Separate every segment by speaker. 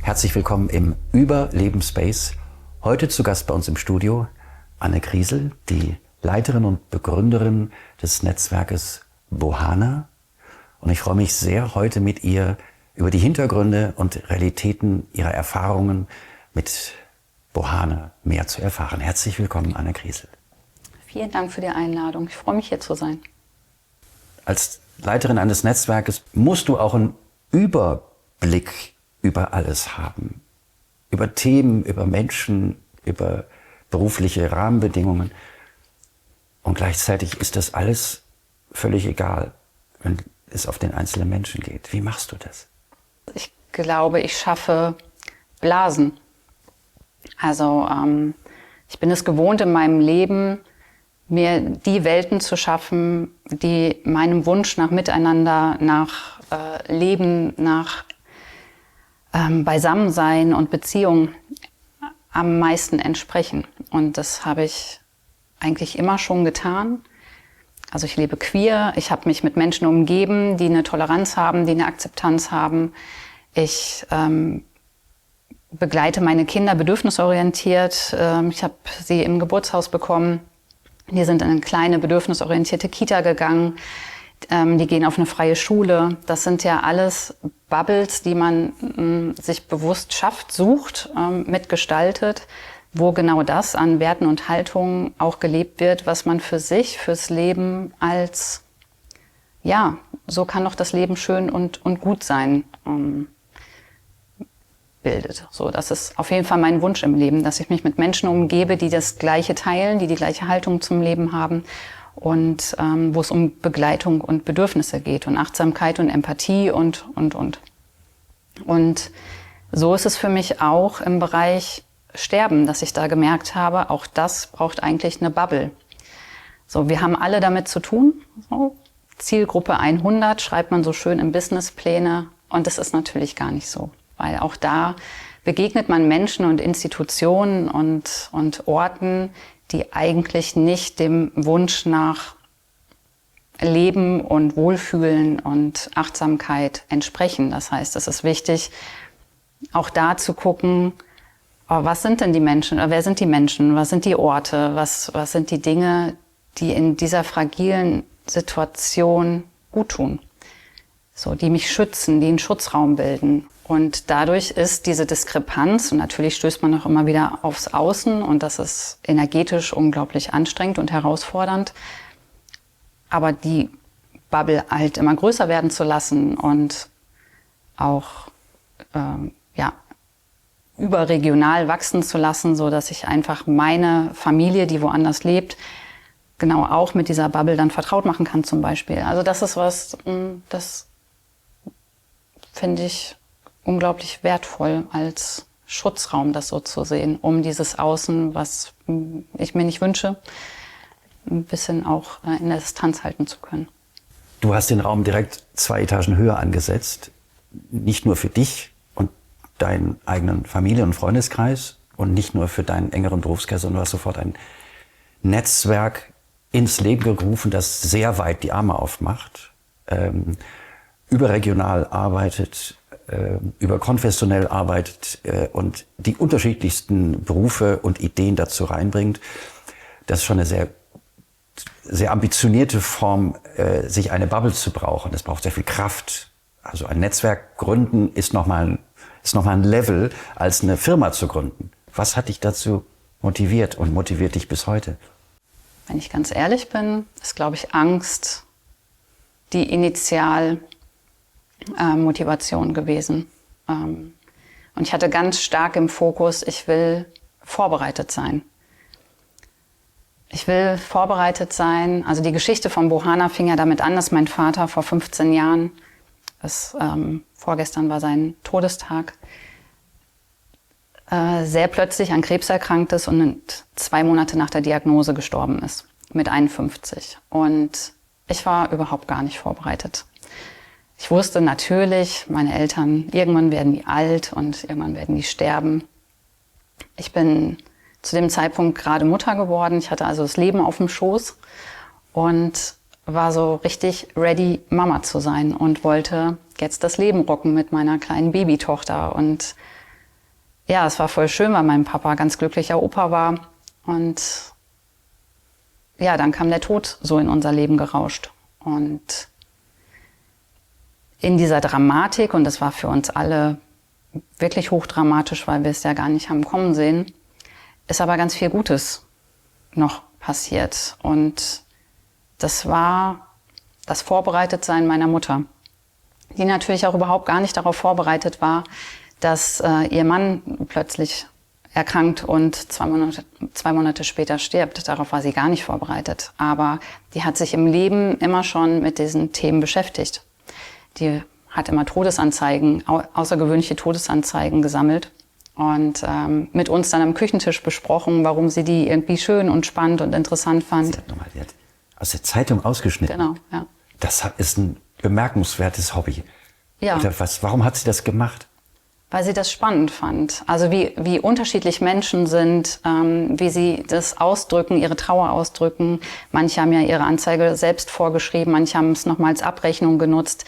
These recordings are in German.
Speaker 1: Herzlich willkommen im Überlebensspace. Heute zu Gast bei uns im Studio Anne Griesel, die Leiterin und Begründerin des Netzwerkes Bohana. Und ich freue mich sehr, heute mit ihr über die Hintergründe und Realitäten ihrer Erfahrungen mit Bohana mehr zu erfahren. Herzlich willkommen, Anne Griesel.
Speaker 2: Vielen Dank für die Einladung. Ich freue mich, hier zu sein.
Speaker 1: Als Leiterin eines Netzwerkes musst du auch einen Überblick über alles haben. Über Themen, über Menschen, über berufliche Rahmenbedingungen. Und gleichzeitig ist das alles völlig egal, wenn es auf den einzelnen Menschen geht. Wie machst du das?
Speaker 2: Ich glaube, ich schaffe Blasen. Also ich bin es gewohnt, in meinem Leben mir die Welten zu schaffen, die meinem Wunsch nach Miteinander, nach Leben, nach Beisammensein und Beziehung am meisten entsprechen. Und das habe ich eigentlich immer schon getan. Also ich lebe queer, ich habe mich mit Menschen umgeben, die eine Toleranz haben, die eine Akzeptanz haben. Ich begleite meine Kinder bedürfnisorientiert. Ich habe sie im Geburtshaus bekommen. Die sind in eine kleine bedürfnisorientierte Kita gegangen. Die gehen auf eine freie Schule. Das sind ja alles Bubbles, die man sich bewusst schafft, sucht, mitgestaltet, wo genau das an Werten und Haltungen auch gelebt wird, was man für sich, fürs Leben als, ja, so kann doch das Leben schön und gut sein, bildet. So, das ist auf jeden Fall mein Wunsch im Leben, dass ich mich mit Menschen umgebe, die das Gleiche teilen, die die gleiche Haltung zum Leben haben und wo es um Begleitung und Bedürfnisse geht und Achtsamkeit und Empathie und. Und so ist es für mich auch im Bereich Sterben, dass ich da gemerkt habe, auch das braucht eigentlich eine Bubble. So, wir haben alle damit zu tun. So, Zielgruppe 100 schreibt man so schön in Businesspläne und das ist natürlich gar nicht so. Weil auch da begegnet man Menschen und Institutionen und Orten, die eigentlich nicht dem Wunsch nach Leben und Wohlfühlen und Achtsamkeit entsprechen. Das heißt, es ist wichtig, auch da zu gucken, was sind denn die Menschen, oder wer sind die Menschen, was sind die Orte, was sind die Dinge, die in dieser fragilen Situation gut tun, so, die mich schützen, die einen Schutzraum bilden. Und dadurch ist diese Diskrepanz, und natürlich stößt man auch immer wieder aufs Außen, und das ist energetisch unglaublich anstrengend und herausfordernd, aber die Bubble halt immer größer werden zu lassen und auch überregional wachsen zu lassen, so dass ich einfach meine Familie, die woanders lebt, genau auch mit dieser Bubble dann vertraut machen kann zum Beispiel. Also das ist was, das finde ich unglaublich wertvoll als Schutzraum, das so zu sehen, um dieses Außen, was ich mir nicht wünsche, ein bisschen auch in der Distanz halten zu können.
Speaker 1: Du hast den Raum direkt 2 Etagen höher angesetzt, nicht nur für dich und deinen eigenen Familien- und Freundeskreis und nicht nur für deinen engeren Berufskreis, sondern du hast sofort ein Netzwerk ins Leben gerufen, das sehr weit die Arme aufmacht, überregional arbeitet, überkonfessionell arbeitet und die unterschiedlichsten Berufe und Ideen dazu reinbringt. Das ist schon eine sehr, sehr ambitionierte Form, sich eine Bubble zu brauchen. Das braucht sehr viel Kraft. Also ein Netzwerk gründen ist nochmal ein Level, als eine Firma zu gründen. Was hat dich dazu motiviert und motiviert dich bis heute?
Speaker 2: Wenn ich ganz ehrlich bin, ist, glaube ich, Angst die Initialmotivation gewesen. Und ich hatte ganz stark im Fokus, ich will vorbereitet sein. Ich will vorbereitet sein. Also die Geschichte von Bohana fing ja damit an, dass mein Vater vor 15 Jahren, vorgestern war sein Todestag, sehr plötzlich an Krebs erkrankt ist und 2 Monate nach der Diagnose gestorben ist, mit 51. Und ich war überhaupt gar nicht vorbereitet. Ich wusste natürlich, meine Eltern, irgendwann werden die alt und irgendwann werden die sterben. Ich bin zu dem Zeitpunkt gerade Mutter geworden. Ich hatte also das Leben auf dem Schoß und war so richtig ready, Mama zu sein und wollte jetzt das Leben rocken mit meiner kleinen Babytochter und ja, es war voll schön, weil mein Papa ganz glücklicher Opa war. Und ja, dann kam der Tod so in unser Leben gerauscht. Und in dieser Dramatik, und das war für uns alle wirklich hochdramatisch, weil wir es ja gar nicht haben kommen sehen, ist aber ganz viel Gutes noch passiert. Und das war das Vorbereitetsein meiner Mutter, die natürlich auch überhaupt gar nicht darauf vorbereitet war, dass ihr Mann plötzlich erkrankt und 2 Monate später stirbt. Darauf war sie gar nicht vorbereitet. Aber die hat sich im Leben immer schon mit diesen Themen beschäftigt. Die hat immer Todesanzeigen, außergewöhnliche Todesanzeigen gesammelt und mit uns dann am Küchentisch besprochen, warum sie die irgendwie schön und spannend und interessant fand.
Speaker 1: Sie hat aus der Zeitung ausgeschnitten.
Speaker 2: Genau, ja.
Speaker 1: Das ist ein bemerkenswertes Hobby.
Speaker 2: Ja.
Speaker 1: Warum hat sie das gemacht?
Speaker 2: Weil sie das spannend fand. Also wie unterschiedlich Menschen sind, wie sie das ausdrücken, ihre Trauer ausdrücken. Manche haben ja ihre Anzeige selbst vorgeschrieben, manche haben es nochmal als Abrechnung genutzt.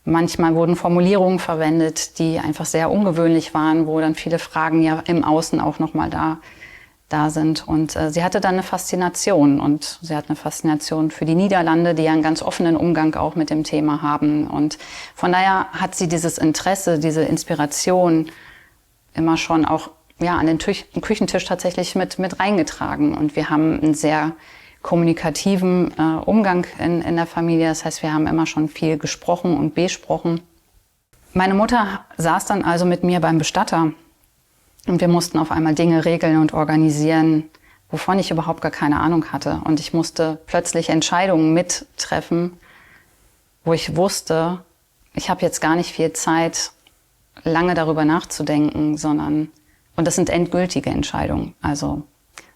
Speaker 2: Manchmal wurden Formulierungen verwendet, die einfach sehr ungewöhnlich waren, wo dann viele Fragen ja im Außen auch nochmal da sind. Und sie hatte dann eine Faszination. Und sie hat eine Faszination für die Niederlande, die ja einen ganz offenen Umgang auch mit dem Thema haben. Und von daher hat sie dieses Interesse, diese Inspiration immer schon auch ja, an den Küchentisch tatsächlich mit reingetragen. Und wir haben einen sehr kommunikativen Umgang in der Familie. Das heißt, wir haben immer schon viel gesprochen und besprochen. Meine Mutter saß dann also mit mir beim Bestatter. Und wir mussten auf einmal Dinge regeln und organisieren, wovon ich überhaupt gar keine Ahnung hatte. Und ich musste plötzlich Entscheidungen mittreffen, wo ich wusste, ich habe jetzt gar nicht viel Zeit, lange darüber nachzudenken, und das sind endgültige Entscheidungen. Also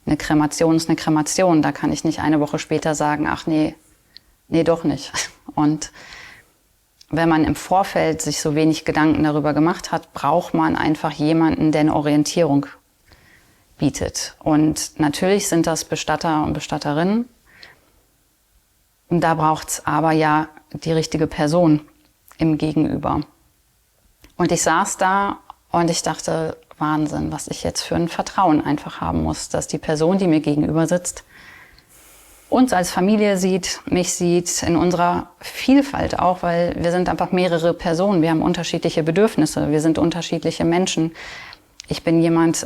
Speaker 2: eine Kremation ist eine Kremation, da kann ich nicht eine Woche später sagen, ach nee, doch nicht. Und wenn man im Vorfeld sich so wenig Gedanken darüber gemacht hat, braucht man einfach jemanden, der eine Orientierung bietet. Und natürlich sind das Bestatter und Bestatterinnen. Und da braucht's aber ja die richtige Person im Gegenüber. Und ich saß da und ich dachte, Wahnsinn, was ich jetzt für ein Vertrauen einfach haben muss, dass die Person, die mir gegenüber sitzt, uns als Familie sieht, mich sieht, in unserer Vielfalt auch, weil wir sind einfach mehrere Personen, wir haben unterschiedliche Bedürfnisse, wir sind unterschiedliche Menschen. Ich bin jemand,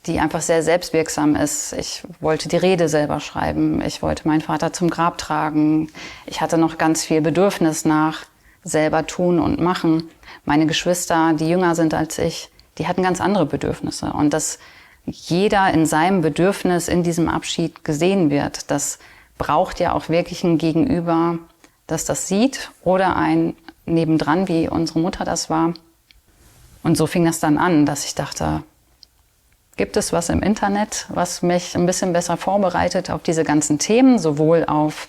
Speaker 2: die einfach sehr selbstwirksam ist. Ich wollte die Rede selber schreiben, ich wollte meinen Vater zum Grab tragen, ich hatte noch ganz viel Bedürfnis nach selber tun und machen. Meine Geschwister, die jünger sind als ich, die hatten ganz andere Bedürfnisse und dass jeder in seinem Bedürfnis in diesem Abschied gesehen wird. Das braucht ja auch wirklich ein Gegenüber, das das sieht oder ein nebendran, wie unsere Mutter das war. Und so fing das dann an, dass ich dachte, gibt es was im Internet, was mich ein bisschen besser vorbereitet auf diese ganzen Themen, sowohl auf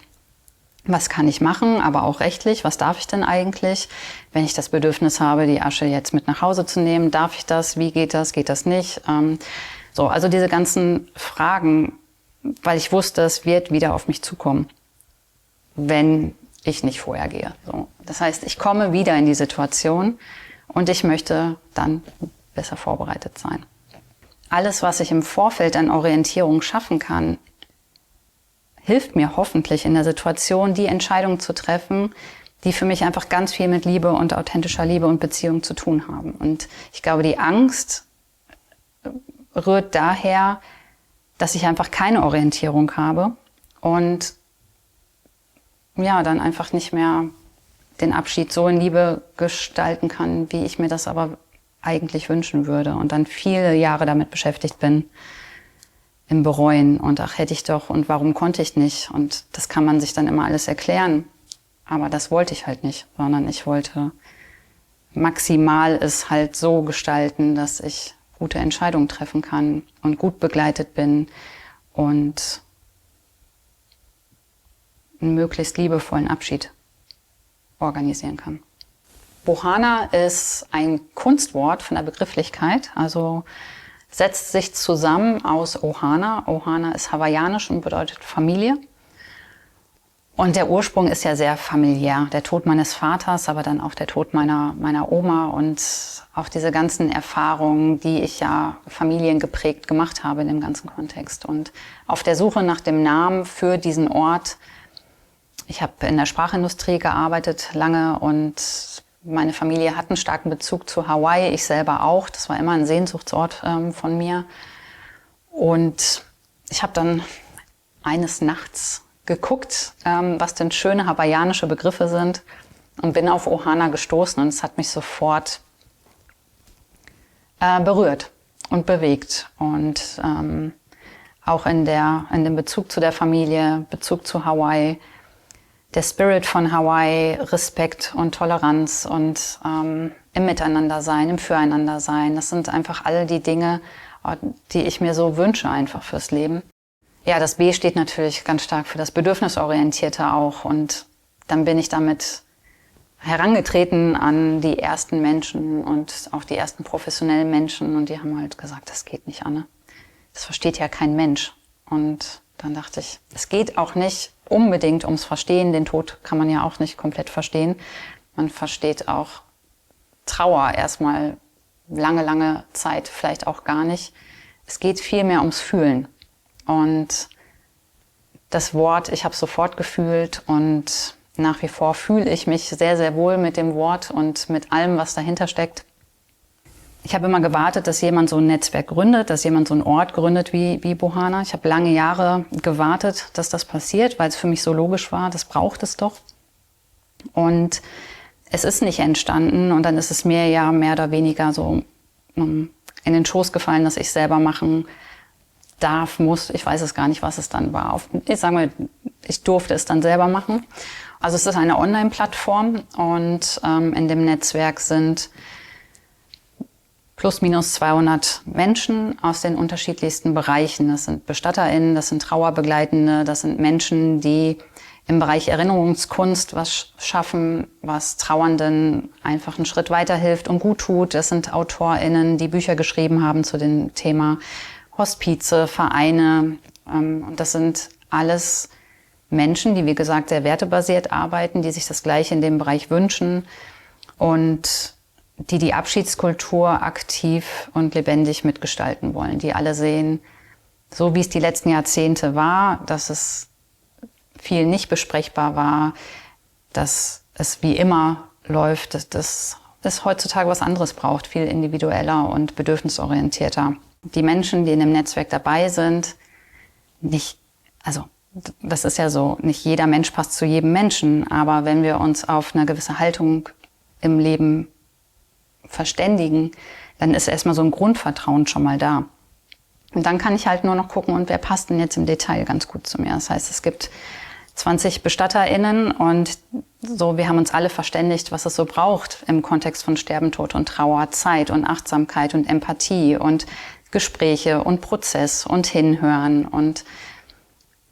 Speaker 2: was kann ich machen, aber auch rechtlich, was darf ich denn eigentlich, wenn ich das Bedürfnis habe, die Asche jetzt mit nach Hause zu nehmen, darf ich das, wie geht das nicht? Also diese ganzen Fragen, weil ich wusste, es wird wieder auf mich zukommen, wenn ich nicht vorher gehe. So. Das heißt, ich komme wieder in die Situation und ich möchte dann besser vorbereitet sein. Alles, was ich im Vorfeld an Orientierung schaffen kann, hilft mir hoffentlich in der Situation, die Entscheidungen zu treffen, die für mich einfach ganz viel mit Liebe und authentischer Liebe und Beziehung zu tun haben. Und ich glaube, die Angst rührt daher, dass ich einfach keine Orientierung habe und ja, dann einfach nicht mehr den Abschied so in Liebe gestalten kann, wie ich mir das aber eigentlich wünschen würde und dann viele Jahre damit beschäftigt bin, im Bereuen und ach, hätte ich doch und warum konnte ich nicht und das kann man sich dann immer alles erklären, aber das wollte ich halt nicht, sondern ich wollte maximal es halt so gestalten, dass ich gute Entscheidungen treffen kann und gut begleitet bin und einen möglichst liebevollen Abschied organisieren kann. Bohana ist ein Kunstwort von der Begrifflichkeit, also setzt sich zusammen aus Ohana. Ohana ist hawaiianisch und bedeutet Familie. Und der Ursprung ist ja sehr familiär. Der Tod meines Vaters, aber dann auch der Tod meiner Oma und auch diese ganzen Erfahrungen, die ich ja familiengeprägt gemacht habe in dem ganzen Kontext. Und auf der Suche nach dem Namen für diesen Ort, ich habe in der Sprachindustrie gearbeitet lange und meine Familie hat einen starken Bezug zu Hawaii, ich selber auch. Das war immer ein Sehnsuchtsort von mir. Und ich habe dann eines Nachts geguckt, was denn schöne hawaiianische Begriffe sind und bin auf Ohana gestoßen und es hat mich sofort berührt und bewegt und auch in dem Bezug zu der Familie, Bezug zu Hawaii, der Spirit von Hawaii, Respekt und Toleranz und im Miteinandersein, im Füreinandersein. Das sind einfach all die Dinge, die ich mir so wünsche einfach fürs Leben. Ja, das B steht natürlich ganz stark für das Bedürfnisorientierte auch. Und dann bin ich damit herangetreten an die ersten Menschen und auch die ersten professionellen Menschen. Und die haben halt gesagt, das geht nicht, Anne. Das versteht ja kein Mensch. Und dann dachte ich, es geht auch nicht unbedingt ums Verstehen. Den Tod kann man ja auch nicht komplett verstehen. Man versteht auch Trauer erstmal lange, lange Zeit, vielleicht auch gar nicht. Es geht vielmehr ums Fühlen. Und das Wort, ich habe sofort gefühlt und nach wie vor fühle ich mich sehr, sehr wohl mit dem Wort und mit allem, was dahinter steckt. Ich habe immer gewartet, dass jemand so ein Netzwerk gründet, dass jemand so einen Ort gründet wie Bohana. Ich habe lange Jahre gewartet, dass das passiert, weil es für mich so logisch war, das braucht es doch. Und es ist nicht entstanden und dann ist es mir ja mehr oder weniger so in den Schoß gefallen, dass ich selber machen darf, muss, ich weiß es gar nicht, was es dann war. Ich sage mal, ich durfte es dann selber machen. Also es ist eine Online-Plattform und in dem Netzwerk sind plus minus 200 Menschen aus den unterschiedlichsten Bereichen. Das sind BestatterInnen, das sind Trauerbegleitende, das sind Menschen, die im Bereich Erinnerungskunst was schaffen, was Trauernden einfach einen Schritt weiterhilft und gut tut. Das sind AutorInnen, die Bücher geschrieben haben zu dem Thema. Hospize, Vereine und das sind alles Menschen, die wie gesagt sehr wertebasiert arbeiten, die sich das Gleiche in dem Bereich wünschen und die Abschiedskultur aktiv und lebendig mitgestalten wollen, die alle sehen, so wie es die letzten Jahrzehnte war, dass es viel nicht besprechbar war, dass es wie immer läuft, dass es heutzutage was anderes braucht, viel individueller und bedürfnisorientierter. Die Menschen, die in dem Netzwerk dabei sind, das ist ja so, nicht jeder Mensch passt zu jedem Menschen, aber wenn wir uns auf eine gewisse Haltung im Leben verständigen, dann ist erstmal so ein Grundvertrauen schon mal da. Und dann kann ich halt nur noch gucken, und wer passt denn jetzt im Detail ganz gut zu mir. Das heißt, es gibt 20 BestatterInnen und so, wir haben uns alle verständigt, was es so braucht im Kontext von Sterben, Tod und Trauer, Zeit und Achtsamkeit und Empathie und Gespräche und Prozess und Hinhören und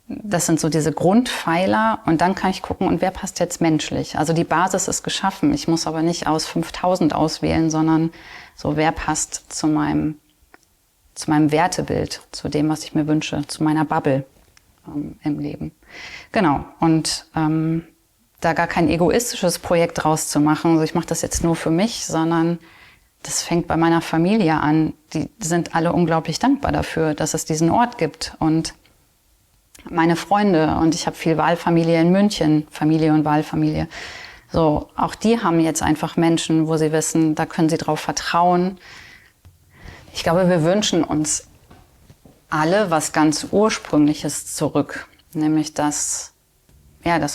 Speaker 2: das sind so diese Grundpfeiler und dann kann ich gucken, und wer passt jetzt menschlich. Also die Basis ist geschaffen. Ich muss aber nicht aus 5000 auswählen, sondern so, wer passt zu meinem Wertebild, zu dem, was ich mir wünsche, zu meiner Bubble im Leben. Genau. Und da gar kein egoistisches Projekt draus zu machen, also ich mache das jetzt nur für mich, sondern das fängt bei meiner Familie an. Die sind alle unglaublich dankbar dafür, dass es diesen Ort gibt. Und meine Freunde, und ich habe viel Wahlfamilie in München, Familie und Wahlfamilie. So, auch die haben jetzt einfach Menschen, wo sie wissen, da können sie drauf vertrauen. Ich glaube, wir wünschen uns alle was ganz Ursprüngliches zurück. Nämlich, dass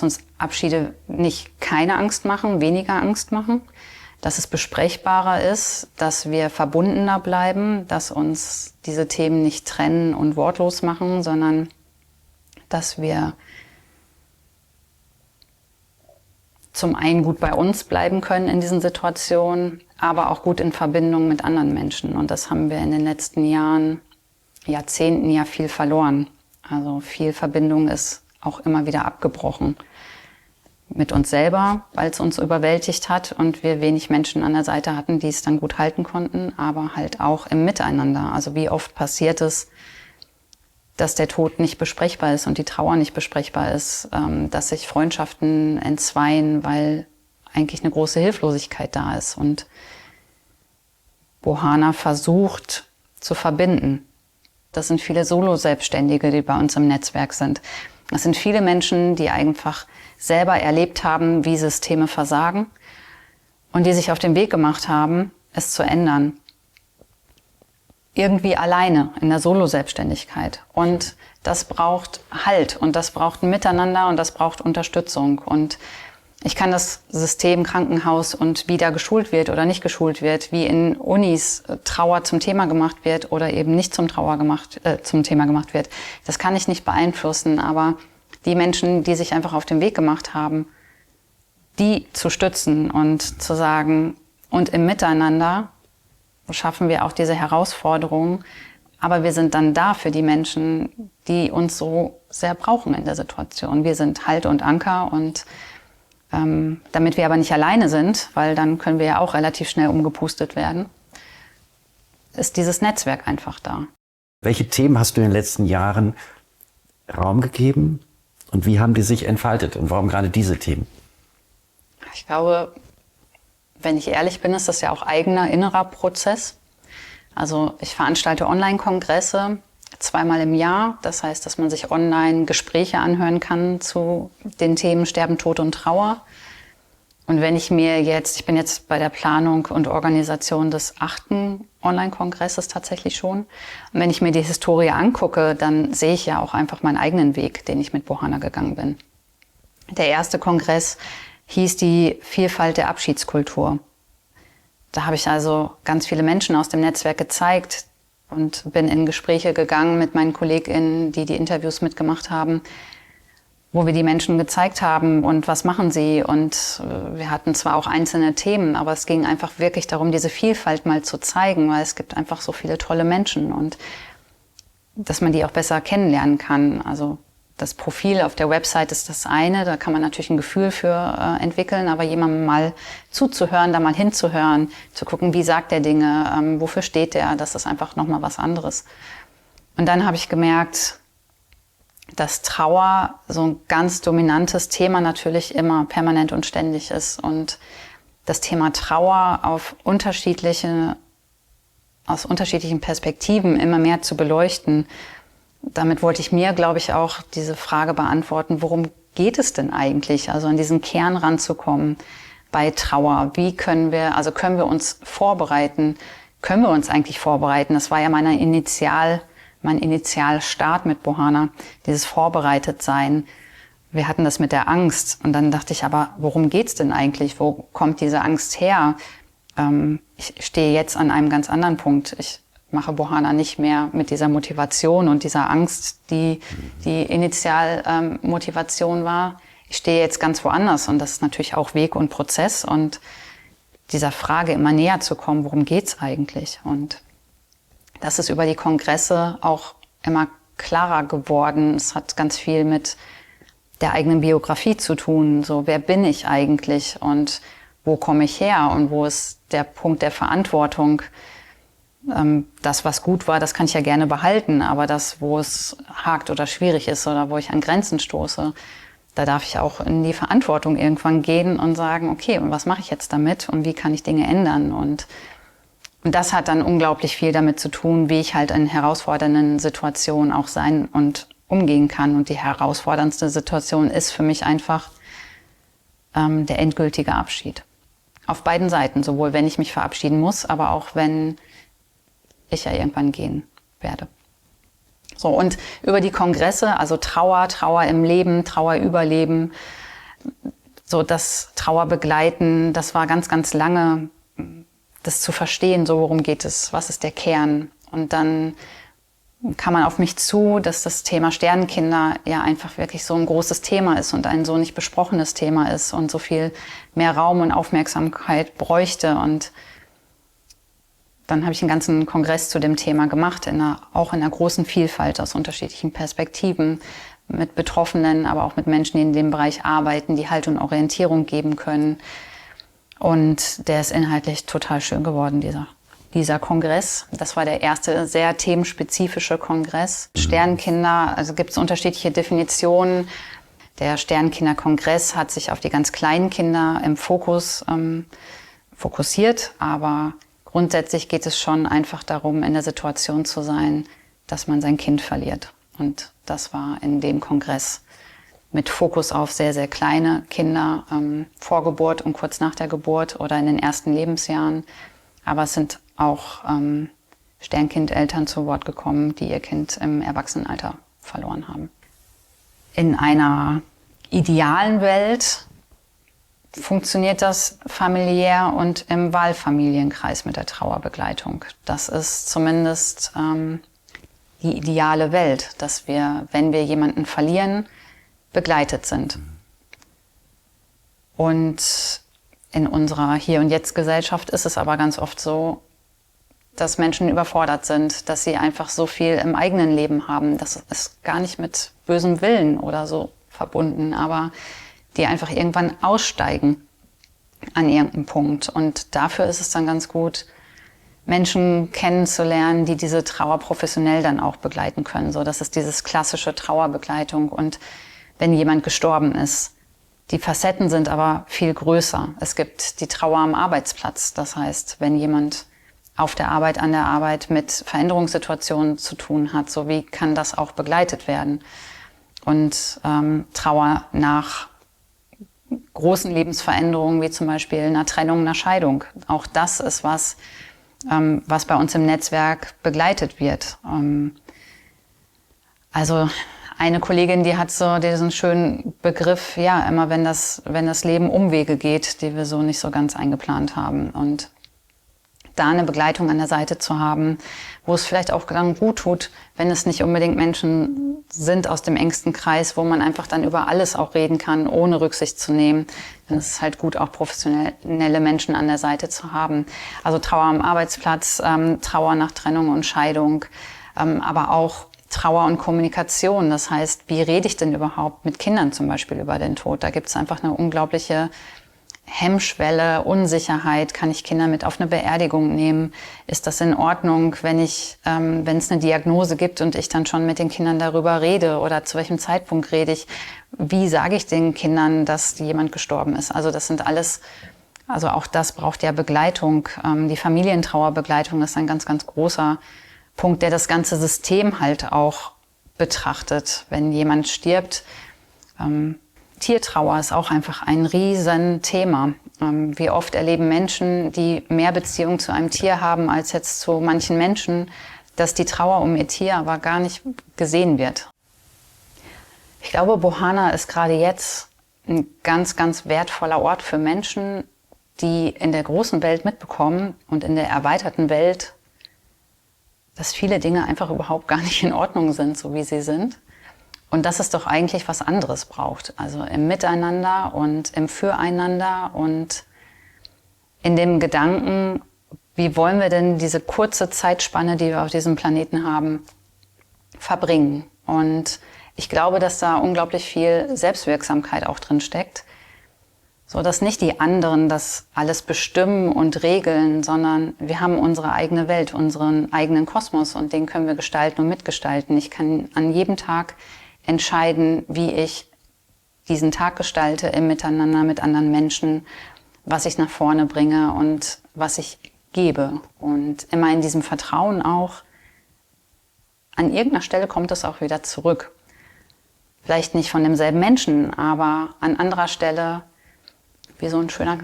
Speaker 2: uns Abschiede nicht keine Angst machen, weniger Angst machen. Dass es besprechbarer ist, dass wir verbundener bleiben, dass uns diese Themen nicht trennen und wortlos machen, sondern dass wir zum einen gut bei uns bleiben können in diesen Situationen, aber auch gut in Verbindung mit anderen Menschen. Und das haben wir in den letzten Jahrzehnten ja viel verloren. Also viel Verbindung ist auch immer wieder abgebrochen. Mit uns selber, weil es uns überwältigt hat und wir wenig Menschen an der Seite hatten, die es dann gut halten konnten, aber halt auch im Miteinander. Also wie oft passiert es, dass der Tod nicht besprechbar ist und die Trauer nicht besprechbar ist, dass sich Freundschaften entzweien, weil eigentlich eine große Hilflosigkeit da ist. Und Bohana versucht zu verbinden. Das sind viele Solo-Selbstständige, die bei uns im Netzwerk sind. Das sind viele Menschen, die einfach selber erlebt haben, wie Systeme versagen und die sich auf den Weg gemacht haben, es zu ändern. Irgendwie alleine in der Solo-Selbstständigkeit. Und das braucht Halt und das braucht ein Miteinander und das braucht Unterstützung. Und ich kann das System Krankenhaus und wie da geschult wird oder nicht geschult wird, wie in Unis Trauer zum Thema gemacht wird oder eben nicht zum Thema gemacht wird, das kann ich nicht beeinflussen. Aber die Menschen, die sich einfach auf den Weg gemacht haben, die zu stützen und zu sagen, und im Miteinander schaffen wir auch diese Herausforderungen. Aber wir sind dann da für die Menschen, die uns so sehr brauchen in der Situation. Wir sind Halt und Anker und damit wir aber nicht alleine sind, weil dann können wir ja auch relativ schnell umgepustet werden, ist dieses Netzwerk einfach da.
Speaker 1: Welche Themen hast du in den letzten Jahren Raum gegeben und wie haben die sich entfaltet und warum gerade diese Themen?
Speaker 2: Ich glaube, wenn ich ehrlich bin, ist das ja auch eigener innerer Prozess. Also ich veranstalte Online-Kongresse 2-mal im Jahr. Das heißt, dass man sich online Gespräche anhören kann zu den Themen Sterben, Tod und Trauer. Und wenn ich ich bin jetzt bei der Planung und Organisation des 8. Online-Kongresses tatsächlich schon. Und wenn ich mir die Historie angucke, dann sehe ich ja auch einfach meinen eigenen Weg, den ich mit Bohana gegangen bin. Der erste Kongress hieß die Vielfalt der Abschiedskultur. Da habe ich also ganz viele Menschen aus dem Netzwerk gezeigt und bin in Gespräche gegangen mit meinen KollegInnen, die die Interviews mitgemacht haben, wo wir die Menschen gezeigt haben und was machen sie. Und wir hatten zwar auch einzelne Themen, aber es ging einfach wirklich darum, diese Vielfalt mal zu zeigen, weil es gibt einfach so viele tolle Menschen und dass man die auch besser kennenlernen kann. Also das Profil auf der Website ist das eine, da kann man natürlich ein Gefühl für entwickeln, aber jemandem mal zuzuhören, da mal hinzuhören, zu gucken, wie sagt der Dinge, wofür steht der, das ist einfach nochmal was anderes. Und dann habe ich gemerkt, dass Trauer so ein ganz dominantes Thema natürlich immer permanent und ständig ist und das Thema Trauer aus unterschiedlichen Perspektiven immer mehr zu beleuchten. Damit wollte ich mir, glaube ich, auch diese Frage beantworten, worum geht es denn eigentlich? Also an diesen Kern ranzukommen bei Trauer. Können wir uns vorbereiten? Können wir uns eigentlich vorbereiten? Das war ja mein Initialstart mit Bohana, dieses Vorbereitetsein. Wir hatten das mit der Angst und dann dachte ich, aber worum geht's denn eigentlich? Wo kommt diese Angst her? Ich stehe jetzt an einem ganz anderen Punkt. Ich mache Bohana nicht mehr mit dieser Motivation und dieser Angst, die Initialmotivation war. Ich stehe jetzt ganz woanders und das ist natürlich auch Weg und Prozess und dieser Frage immer näher zu kommen, worum geht's eigentlich? Und das ist über die Kongresse auch immer klarer geworden. Es hat ganz viel mit der eigenen Biografie zu tun. So, wer bin ich eigentlich und wo komme ich her und wo ist der Punkt der Verantwortung? Das, was gut war, das kann ich ja gerne behalten, aber das, wo es hakt oder schwierig ist oder wo ich an Grenzen stoße, da darf ich auch in die Verantwortung irgendwann gehen und sagen, okay, und was mache ich jetzt damit und wie kann ich Dinge ändern? Und das hat dann unglaublich viel damit zu tun, wie ich halt in herausfordernden Situationen auch sein und umgehen kann. Und die herausforderndste Situation ist für mich einfach der endgültige Abschied. Auf beiden Seiten, sowohl wenn ich mich verabschieden muss, aber auch wenn ich ja irgendwann gehen werde. So, und über die Kongresse, also Trauer im Leben, Trauer überleben, so das Trauer begleiten, das war ganz, ganz lange, das zu verstehen, so worum geht es, was ist der Kern. Und dann kam man auf mich zu, dass das Thema Sternenkinder ja einfach wirklich so ein großes Thema ist und ein so nicht besprochenes Thema ist und so viel mehr Raum und Aufmerksamkeit bräuchte. Und dann habe ich einen ganzen Kongress zu dem Thema gemacht, auch in einer großen Vielfalt aus unterschiedlichen Perspektiven, mit Betroffenen, aber auch mit Menschen, die in dem Bereich arbeiten, die Halt und Orientierung geben können. Und der ist inhaltlich total schön geworden, dieser Dieser Kongress, das war der erste sehr themenspezifische Kongress. Sternkinder, also gibt es unterschiedliche Definitionen. Der Sternkinderkongress hat sich auf die ganz kleinen Kinder im Fokus fokussiert, aber grundsätzlich geht es schon einfach darum, in der Situation zu sein, dass man sein Kind verliert. Und das war in dem Kongress mit Fokus auf sehr, sehr kleine Kinder vor Geburt und kurz nach der Geburt oder in den ersten Lebensjahren. Aber es sind auch Sternkindeltern zu Wort gekommen, die ihr Kind im Erwachsenenalter verloren haben. In einer idealen Welt funktioniert das familiär und im Wahlfamilienkreis mit der Trauerbegleitung. Das ist zumindest die ideale Welt, dass wir, wenn wir jemanden verlieren, begleitet sind. Und in unserer Hier- und Jetzt-Gesellschaft ist es aber ganz oft so, dass Menschen überfordert sind, dass sie einfach so viel im eigenen Leben haben. Das ist gar nicht mit bösem Willen oder so verbunden, aber die einfach irgendwann aussteigen an irgendeinem Punkt. Und dafür ist es dann ganz gut, Menschen kennenzulernen, die diese Trauer professionell dann auch begleiten können. So, das ist dieses klassische Trauerbegleitung. Und wenn jemand gestorben ist, die Facetten sind aber viel größer. Es gibt die Trauer am Arbeitsplatz. Das heißt, wenn jemand auf der Arbeit, an der Arbeit mit Veränderungssituationen zu tun hat, so wie kann das auch begleitet werden? Und Trauer nach großen Lebensveränderungen, wie zum Beispiel einer Trennung, einer Scheidung. Auch das ist was bei uns im Netzwerk begleitet wird. Also eine Kollegin, die hat so diesen schönen Begriff, ja, immer wenn das Leben Umwege geht, die wir so nicht so ganz eingeplant haben. Und da eine Begleitung an der Seite zu haben, wo es vielleicht auch dann gut tut, wenn es nicht unbedingt Menschen sind aus dem engsten Kreis, wo man einfach dann über alles auch reden kann, ohne Rücksicht zu nehmen. Dann ist es halt gut, auch professionelle Menschen an der Seite zu haben. Also Trauer am Arbeitsplatz, Trauer nach Trennung und Scheidung, aber auch Trauer und Kommunikation. Das heißt, wie rede ich denn überhaupt mit Kindern zum Beispiel über den Tod? Da gibt es einfach eine unglaubliche Hemmschwelle, Unsicherheit. Kann ich Kinder mit auf eine Beerdigung nehmen? Ist das in Ordnung, wenn es eine Diagnose gibt und ich dann schon mit den Kindern darüber rede? Oder zu welchem Zeitpunkt rede ich? Wie sage ich den Kindern, dass jemand gestorben ist? Also das sind alles, also auch das braucht ja Begleitung. Die Familientrauerbegleitung ist ein ganz, ganz großer Punkt, der das ganze System halt auch betrachtet. Wenn jemand stirbt, Tiertrauer ist auch einfach ein Riesenthema. Wie oft erleben Menschen, die mehr Beziehung zu einem Tier haben als jetzt zu manchen Menschen, dass die Trauer um ihr Tier aber gar nicht gesehen wird. Ich glaube, Bohana ist gerade jetzt ein ganz, ganz wertvoller Ort für Menschen, die in der großen Welt mitbekommen und in der erweiterten Welt, dass viele Dinge einfach überhaupt gar nicht in Ordnung sind, so wie sie sind. Und dass es doch eigentlich was anderes braucht. Also im Miteinander und im Füreinander und in dem Gedanken, wie wollen wir denn diese kurze Zeitspanne, die wir auf diesem Planeten haben, verbringen. Und ich glaube, dass da unglaublich viel Selbstwirksamkeit auch drin steckt. So dass nicht die anderen das alles bestimmen und regeln, sondern wir haben unsere eigene Welt, unseren eigenen Kosmos und den können wir gestalten und mitgestalten. Ich kann an jedem Tag entscheiden, wie ich diesen Tag gestalte im Miteinander mit anderen Menschen, was ich nach vorne bringe und was ich gebe. Und immer in diesem Vertrauen auch, an irgendeiner Stelle kommt es auch wieder zurück. Vielleicht nicht von demselben Menschen, aber an anderer Stelle wie so ein schöner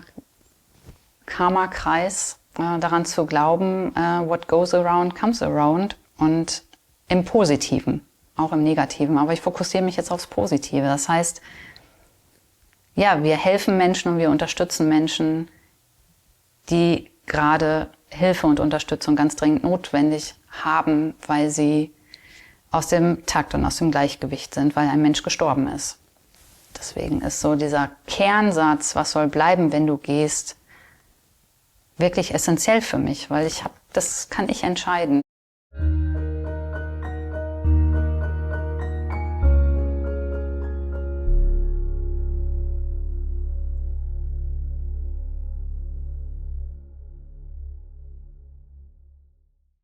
Speaker 2: Karma-Kreis, daran zu glauben, what goes around comes around und im Positiven. Auch im Negativen, aber ich fokussiere mich jetzt aufs Positive. Das heißt, ja, wir helfen Menschen und wir unterstützen Menschen, die gerade Hilfe und Unterstützung ganz dringend notwendig haben, weil sie aus dem Takt und aus dem Gleichgewicht sind, weil ein Mensch gestorben ist. Deswegen ist so dieser Kernsatz, was soll bleiben, wenn du gehst, wirklich essentiell für mich, weil das kann ich entscheiden.